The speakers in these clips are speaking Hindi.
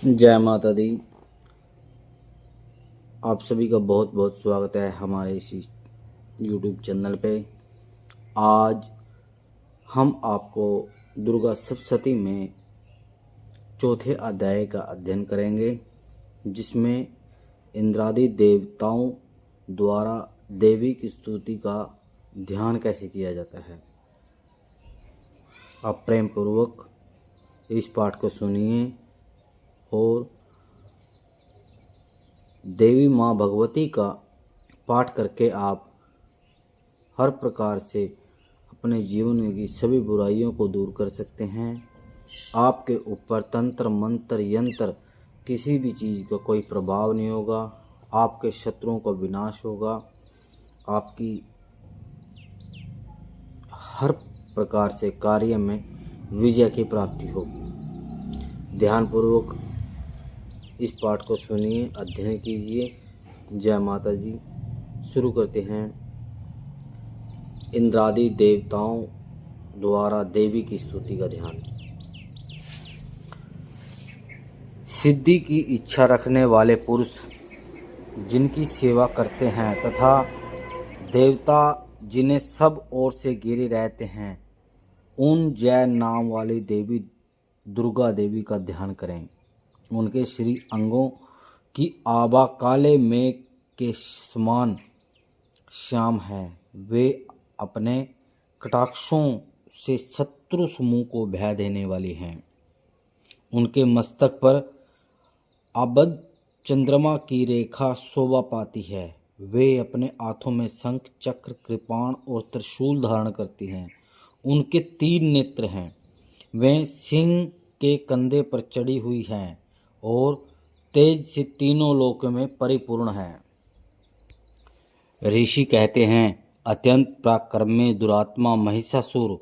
जय माता दी। आप सभी का बहुत बहुत स्वागत है हमारे इस YouTube चैनल पे। आज हम आपको दुर्गा सप्तशती में चौथे अध्याय का अध्ययन करेंगे, जिसमें इंद्रादि देवताओं द्वारा देवी की स्तुति का ध्यान कैसे किया जाता है। आप प्रेम पूर्वक इस पाठ को सुनिए और देवी माँ भगवती का पाठ करके आप हर प्रकार से अपने जीवन की सभी बुराइयों को दूर कर सकते हैं। आपके ऊपर तंत्र मंत्र यंत्र किसी भी चीज़ का कोई प्रभाव नहीं होगा। आपके शत्रुओं का विनाश होगा। आपकी हर प्रकार से कार्य में विजय की प्राप्ति होगी। ध्यानपूर्वक इस पाठ को सुनिए, अध्ययन कीजिए। जय माता जी। शुरू करते हैं इंद्रादि देवताओं द्वारा देवी की स्तुति का ध्यान। सिद्धि की इच्छा रखने वाले पुरुष जिनकी सेवा करते हैं तथा देवता जिन्हें सब ओर से घिरे रहते हैं, उन जय नाम वाली देवी दुर्गा देवी का ध्यान करें। उनके श्री अंगों की आभा काले मेघ के समान श्याम है। वे अपने कटाक्षों से शत्रु समूह को भय देने वाली हैं। उनके मस्तक पर आबद्ध चंद्रमा की रेखा शोभा पाती है। वे अपने हाथों में शंख चक्र कृपाण और त्रिशूल धारण करती हैं। उनके 3 नेत्र हैं। वे सिंह के कंधे पर चढ़ी हुई हैं और तेज से तीनों लोक में परिपूर्ण है। ऋषि कहते हैं, अत्यंत पराक्रमी दुरात्मा महिषासुर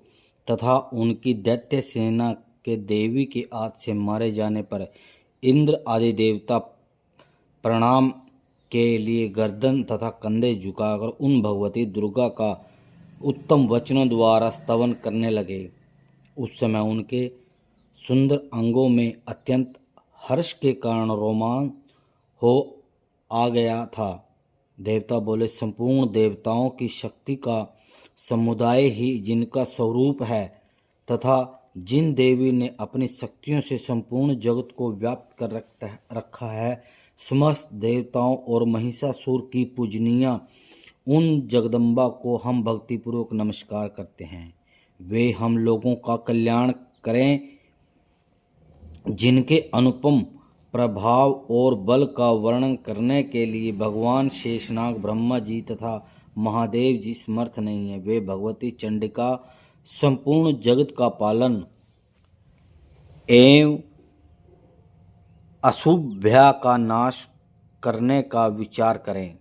तथा उनकी दैत्य सेना के देवी के हाथ से मारे जाने पर इंद्र आदि देवता प्रणाम के लिए गर्दन तथा कंधे झुकाकर उन भगवती दुर्गा का उत्तम वचनों द्वारा स्तवन करने लगे। उस समय उनके सुंदर अंगों में अत्यंत हर्ष के कारण रोमांच हो आ गया था। देवता बोले, संपूर्ण देवताओं की शक्ति का समुदाय ही जिनका स्वरूप है तथा जिन देवी ने अपनी शक्तियों से संपूर्ण जगत को व्याप्त कर रखा है, समस्त देवताओं और महिषासुर की पूजनीय उन जगदम्बा को हम भक्तिपूर्वक नमस्कार करते हैं। वे हम लोगों का कल्याण करें। जिनके अनुपम प्रभाव और बल का वर्णन करने के लिए भगवान शेषनाग, ब्रह्मा जी तथा महादेव जी समर्थ नहीं है। वे भगवती चंडिका संपूर्ण जगत का पालन एवं अशुभ्या का नाश करने का विचार करें।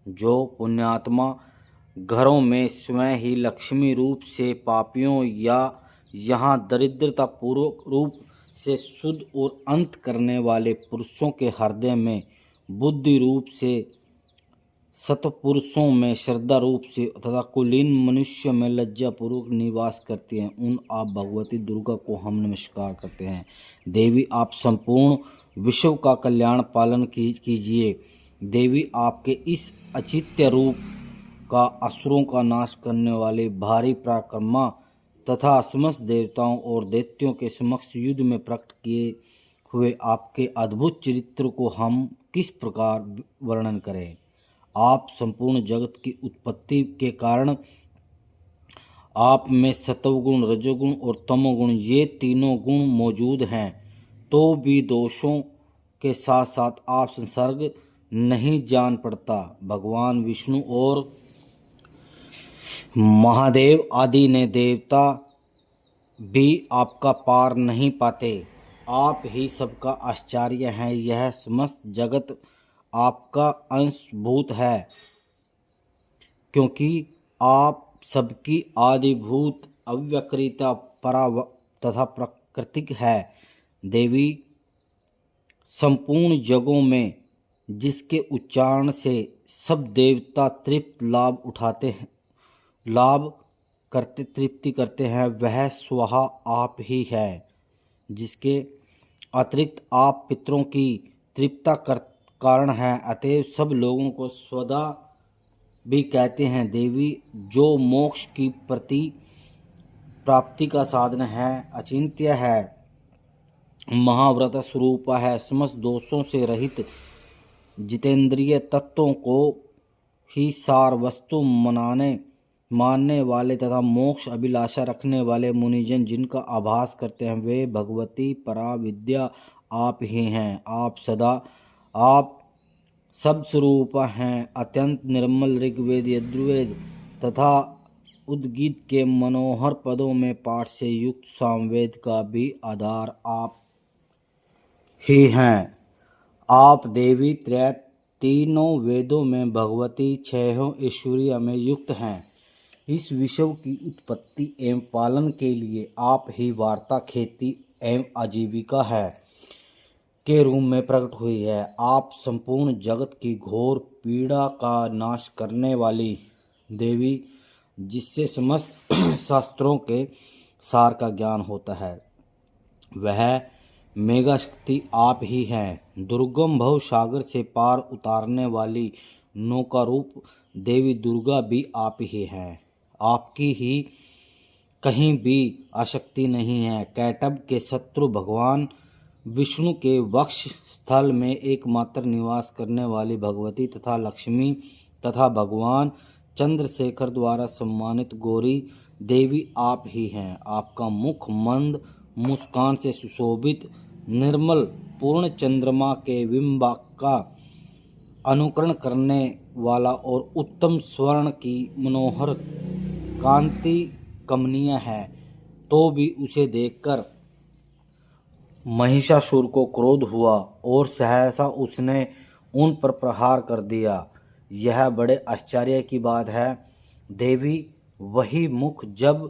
जो पुण्यात्मा घरों में स्वयं ही लक्ष्मी रूप से पापियों या यहाँ दरिद्रता पूर्वक रूप से शुद्ध और अंत करने वाले पुरुषों के हृदय में बुद्धि रूप से, सतपुरुषों में श्रद्धा रूप से तथा कुलीन मनुष्य में लज्जा पूर्वक निवास करती हैं, उन आप भगवती दुर्गा को हम नमस्कार करते हैं। देवी, आप संपूर्ण विश्व का कल्याण पालन कीजिए। देवी, आपके इस अचित्य रूप का असुरों का नाश करने वाले भारी पराक्रमा तथा समस्त देवताओं और दैत्यों के समक्ष युद्ध में प्रकट किए हुए आपके अद्भुत चरित्र को हम किस प्रकार वर्णन करें। आप संपूर्ण जगत की उत्पत्ति के कारण आप में सत्वगुण, रजोगुण और तमोगुण ये तीनों गुण मौजूद हैं, तो भी दोषों के साथ साथ आप संसर्ग नहीं जान पड़ता। भगवान विष्णु और महादेव आदि ने देवता भी आपका पार नहीं पाते। आप ही सबका आश्चर्य हैं। यह समस्त जगत आपका अंशभूत है, क्योंकि आप सबकी आदिभूत अव्यक्रिता परा तथा प्राकृतिक है। देवी, संपूर्ण जगों में जिसके उच्चारण से सब देवता तृप्ति करते हैं, वह स्वहा आप ही है। जिसके अतिरिक्त आप पितरों की तृप्ता कर कारण हैं, अतएव सब लोगों को स्वदा भी कहते हैं। देवी जो मोक्ष की प्रति प्राप्ति का साधन है, अचिंत्य है, महाव्रत स्वरूप है, समस्त दोषों से रहित, जितेंद्रिय तत्वों को ही सार वस्तु मानने वाले तथा मोक्ष अभिलाषा रखने वाले मुनिजन जिनका आभास करते हैं, वे भगवती परा विद्या आप ही हैं। आप शब्द स्वरूप हैं, अत्यंत निर्मल ऋग्वेद, यजुर्वेद तथा उद्गीत के मनोहर पदों में पाठ से युक्त सामवेद का भी आधार आप ही हैं। आप देवी त्रय तीनों वेदों में भगवती छहों ऐश्वर्य में युक्त हैं। इस विश्व की उत्पत्ति एवं पालन के लिए आप ही वार्ता, खेती एवं आजीविका है के रूप में प्रकट हुई है। आप संपूर्ण जगत की घोर पीड़ा का नाश करने वाली देवी, जिससे समस्त शास्त्रों के सार का ज्ञान होता है, वह मेगा शक्ति आप ही हैं। दुर्गम भव सागर से पार उतारने वाली नौका रूप देवी दुर्गा भी आप ही हैं। आपकी ही कहीं भी आसक्ति नहीं है। कैटभ के शत्रु भगवान विष्णु के वक्ष स्थल में एकमात्र निवास करने वाली भगवती तथा लक्ष्मी तथा भगवान चंद्रशेखर द्वारा सम्मानित गौरी देवी आप ही हैं। आपका मुख मंद मुस्कान से सुशोभित, निर्मल पूर्ण चंद्रमा के बिंब का अनुकरण करने वाला और उत्तम स्वर्ण की मनोहर कांति कमनीय है, तो भी उसे देखकर महिषासुर को क्रोध हुआ और सहसा उसने उन पर प्रहार कर दिया। यह बड़े आश्चर्य की बात है। देवी वही मुख जब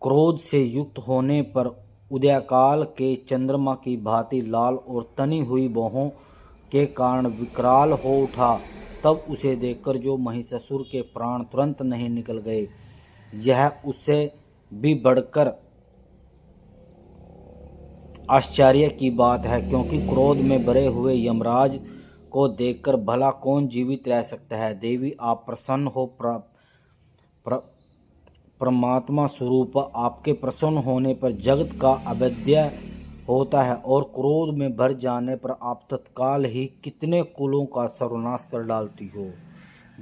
क्रोध से युक्त होने पर उदयकाल के चंद्रमा की भांति लाल और तनी हुई बाहों के कारण विकराल हो उठा, तब उसे देखकर जो महिषासुर के प्राण तुरंत नहीं निकल गए, यह उससे भी बढ़कर आश्चर्य की बात है, क्योंकि क्रोध में भरे हुए यमराज को देखकर भला कौन जीवित रह सकता है। देवी आप प्रसन्न हो, परमात्मा स्वरूप आपके प्रसन्न होने पर जगत का अवध्य होता है और क्रोध में भर जाने पर आप तत्काल ही कितने कुलों का सर्वनाश कर डालती हो।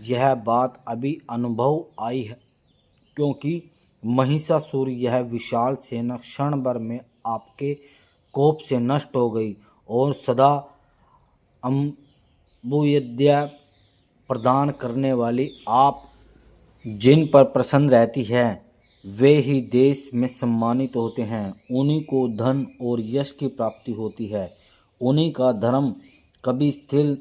यह बात अभी अनुभव आई है, क्योंकि महिषासुर यह विशाल सेना क्षण भर में आपके कोप से नष्ट हो गई और सदा अम्बुयद्या प्रदान करने वाली आप जिन पर प्रसन्न रहती है, वे ही देश में सम्मानित होते हैं। उन्हीं को धन और यश की प्राप्ति होती है। उन्हीं का धर्म कभी स्थिर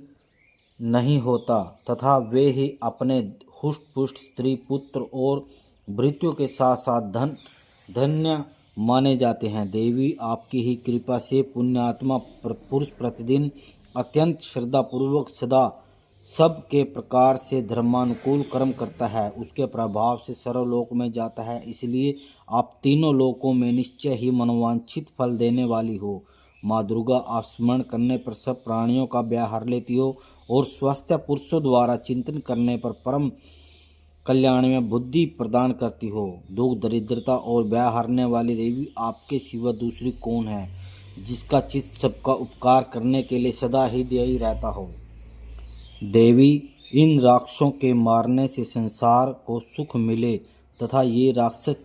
नहीं होता तथा वे ही अपने हुष्ट पुष्ट स्त्री पुत्र और भृत्यों के साथ साथ धन्य माने जाते हैं। देवी आपकी ही कृपा से पुण्यात्मा पुरुष प्रतिदिन अत्यंत श्रद्धापूर्वक सदा सब के प्रकार से धर्मानुकूल कर्म करता है, उसके प्रभाव से सर्वलोक में जाता है। इसलिए आप तीनों लोकों में निश्चय ही मनोवांछित फल देने वाली हो। माँ दुर्गा आप स्मरण करने पर सब प्राणियों का ब्याह हर लेती हो और स्वस्थ पुरुषों द्वारा चिंतन करने पर परम कल्याण में बुद्धि प्रदान करती हो। दुख दरिद्रता और ब्याह हरने वाली देवी आपके सिवा दूसरी कौन है, जिसका चित्त सबका उपकार करने के लिए सदा ही दयाई रहता हो। देवी इन राक्षसों के मारने से संसार को सुख मिले तथा ये राक्षस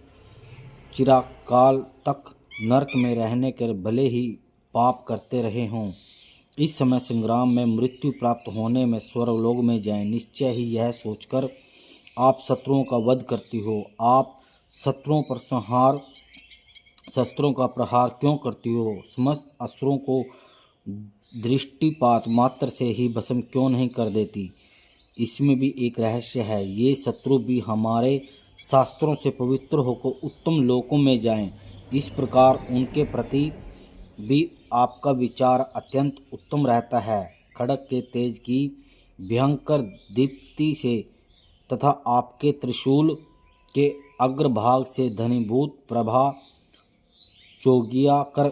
चिरकाल तक नरक में रहने के भले ही पाप करते रहे हों, इस समय संग्राम में मृत्यु प्राप्त होने में स्वर्गलोक में जाएं। निश्चय ही यह सोचकर आप शत्रुओं का वध करती हो। आप शत्रुओं पर शस्त्रों का प्रहार क्यों करती हो? समस्त असुरों को दृष्टिपात मात्र से ही भस्म क्यों नहीं कर देती? इसमें भी एक रहस्य है। ये शत्रु भी हमारे शास्त्रों से पवित्र होकर उत्तम लोकों में जाएं, इस प्रकार उनके प्रति भी आपका विचार अत्यंत उत्तम रहता है। खड्ग के तेज की भयंकर दीप्ति से तथा आपके त्रिशूल के अग्रभाग से घनीभूत प्रभा चोगिया कर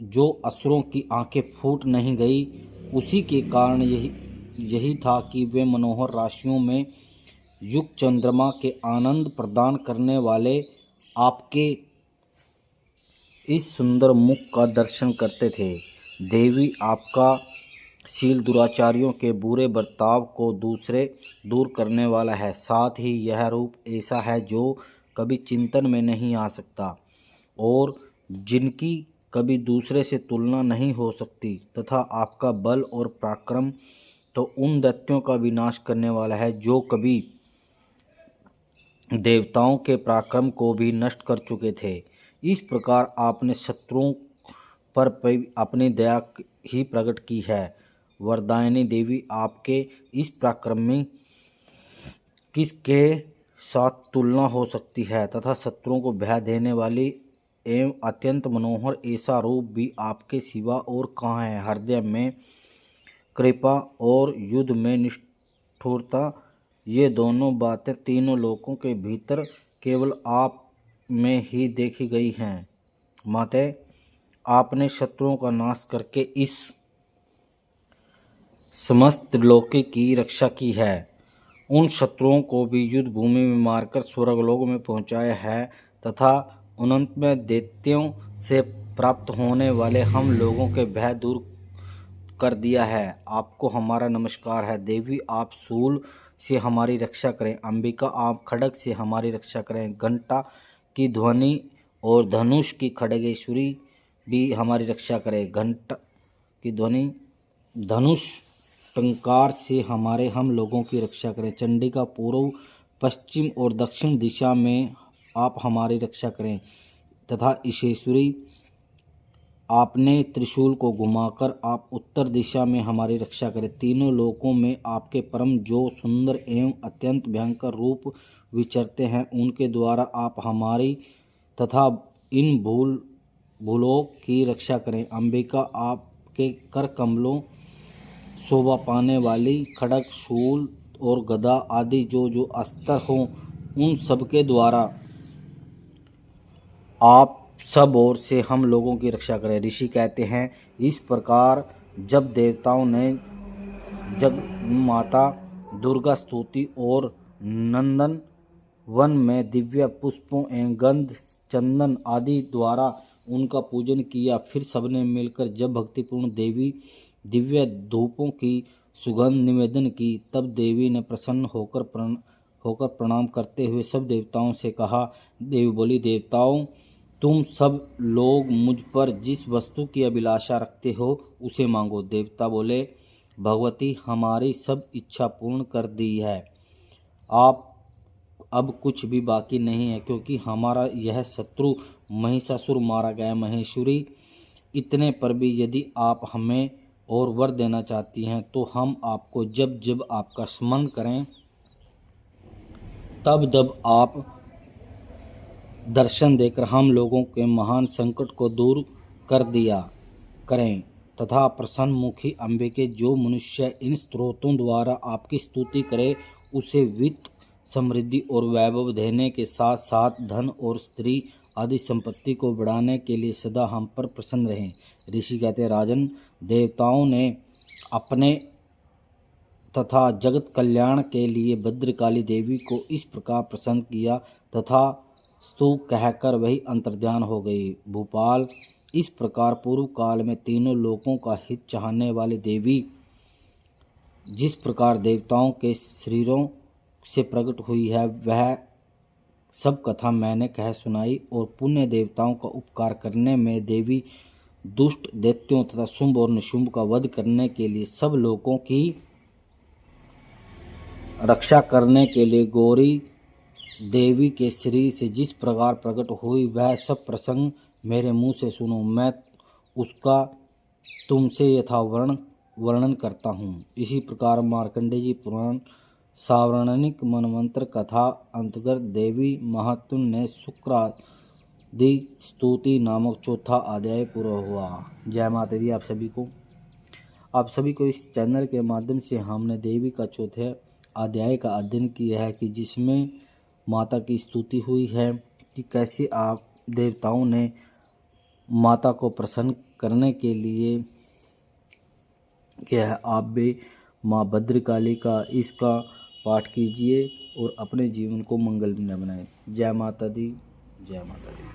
जो असुरों की आंखें फूट नहीं गई, उसी के कारण यही था कि वे मनोहर राशियों में युक्त चंद्रमा के आनंद प्रदान करने वाले आपके इस सुंदर मुख का दर्शन करते थे। देवी आपका शील दुराचारियों के बुरे बर्ताव को दूर करने वाला है। साथ ही यह रूप ऐसा है जो कभी चिंतन में नहीं आ सकता और जिनकी कभी दूसरे से तुलना नहीं हो सकती, तथा आपका बल और पराक्रम तो उन दैत्यों का विनाश करने वाला है जो कभी देवताओं के पराक्रम को भी नष्ट कर चुके थे। इस प्रकार आपने शत्रुओं पर अपनी दया ही प्रकट की है। वरदायिनी देवी आपके इस पराक्रम में किसके साथ तुलना हो सकती है, तथा शत्रुओं को भय देने वाली एवं अत्यंत मनोहर ऐसा रूप भी आपके सिवा और कहाँ है। हृदय में कृपा और युद्ध में निष्ठुरता, ये दोनों बातें तीनों लोकों के भीतर केवल आप में ही देखी गई हैं। माते, आपने शत्रुओं का नाश करके इस समस्त त्रिलोकी की रक्षा की है। उन शत्रुओं को भी युद्ध भूमि में मारकर स्वर्गलोक में पहुंचाया है तथा अनंत में दैत्यों से प्राप्त होने वाले हम लोगों के भय दूर कर दिया है। आपको हमारा नमस्कार है। देवी, आप शूल से हमारी रक्षा करें। अंबिका, आप खड्ग से हमारी रक्षा करें। घंटा की ध्वनि और धनुष की खड्गेश्वरी भी हमारी रक्षा करें। घंटा की ध्वनि, धनुष टंकार से हम लोगों की रक्षा करें। चंडिका, पूर्व, पश्चिम और दक्षिण दिशा में आप हमारी रक्षा करें। तथा ईशेश्वरी, आपने त्रिशूल को घुमाकर आप उत्तर दिशा में हमारी रक्षा करें। तीनों लोकों में आपके परम जो सुंदर एवं अत्यंत भयंकर रूप विचरते हैं, उनके द्वारा आप हमारी तथा इन भूलोक की रक्षा करें। अंबिका, आपके कर कमलों शोभा पाने वाली खड्ग, शूल और गदा आदि जो अस्त्र हों, उन सब के द्वारा आप सब ओर से हम लोगों की रक्षा करें। ऋषि कहते हैं, इस प्रकार जब देवताओं ने जग माता दुर्गा स्तुति और नंदन वन में दिव्य पुष्पों एवं गंध, चंदन आदि द्वारा उनका पूजन किया, फिर सबने मिलकर जब भक्तिपूर्ण देवी दिव्य धूपों की सुगंध निवेदन की, तब देवी ने प्रसन्न होकर प्रणाम करते हुए सब देवताओं से कहा। देवी बोली, देवताओं, तुम सब लोग मुझ पर जिस वस्तु की अभिलाषा रखते हो उसे मांगो। देवता बोले, भगवती, हमारी सब इच्छा पूर्ण कर दी है। आप अब कुछ भी बाकी नहीं है, क्योंकि हमारा यह शत्रु महिषासुर मारा गया। महेश्वरी, इतने पर भी यदि आप हमें और वर देना चाहती हैं तो हम आपको जब जब आपका स्मरण करें तब जब आप दर्शन देकर हम लोगों के महान संकट को दूर कर दिया करें। तथा प्रसन्न मुखी अंबिके, जो मनुष्य इन स्तोत्रों द्वारा आपकी स्तुति करे, उसे वित्त, समृद्धि और वैभव देने के साथ साथ धन और स्त्री आदि संपत्ति को बढ़ाने के लिए सदा हम पर प्रसन्न रहें। ऋषि कहते हैं, राजन, देवताओं ने अपने तथा जगत कल्याण के लिए भद्रकाली देवी को इस प्रकार प्रसन्न किया तथा स्तु कहकर वही अंतर्ध्यान हो गई। भूपाल, इस प्रकार पूर्व काल में तीनों लोकों का हित चाहने वाली देवी जिस प्रकार देवताओं के शरीरों से प्रकट हुई है, वह सब कथा मैंने कह सुनाई। और पुण्य देवताओं का उपकार करने में देवी दुष्ट दैत्यों तथा शुंभ और निशुंभ का वध करने के लिए सब लोगों की रक्षा करने के लिए गौरी देवी के शरीर से जिस प्रकार प्रकट हुई, वह सब प्रसंग मेरे मुंह से सुनो। मैं उसका तुमसे वर्णन करता हूँ। इसी प्रकार मार्कंडेय जी पुराण सावर्णिक मनवंतर कथा अंतर्गत देवी महात्म ने शुक्रादि स्तुति नामक चौथा अध्याय पूरा हुआ। जय माता दी। आप सभी को इस चैनल के माध्यम से हमने देवी का चौथे अध्याय का अध्ययन किया है कि जिसमें माता की स्तुति हुई है कि कैसे आप देवताओं ने माता को प्रसन्न करने के लिए क्या है, आप भी माँ भद्रकाली का इसका पाठ कीजिए और अपने जीवन को मंगलमय बनाएं। जय माता दी, जय माता दी।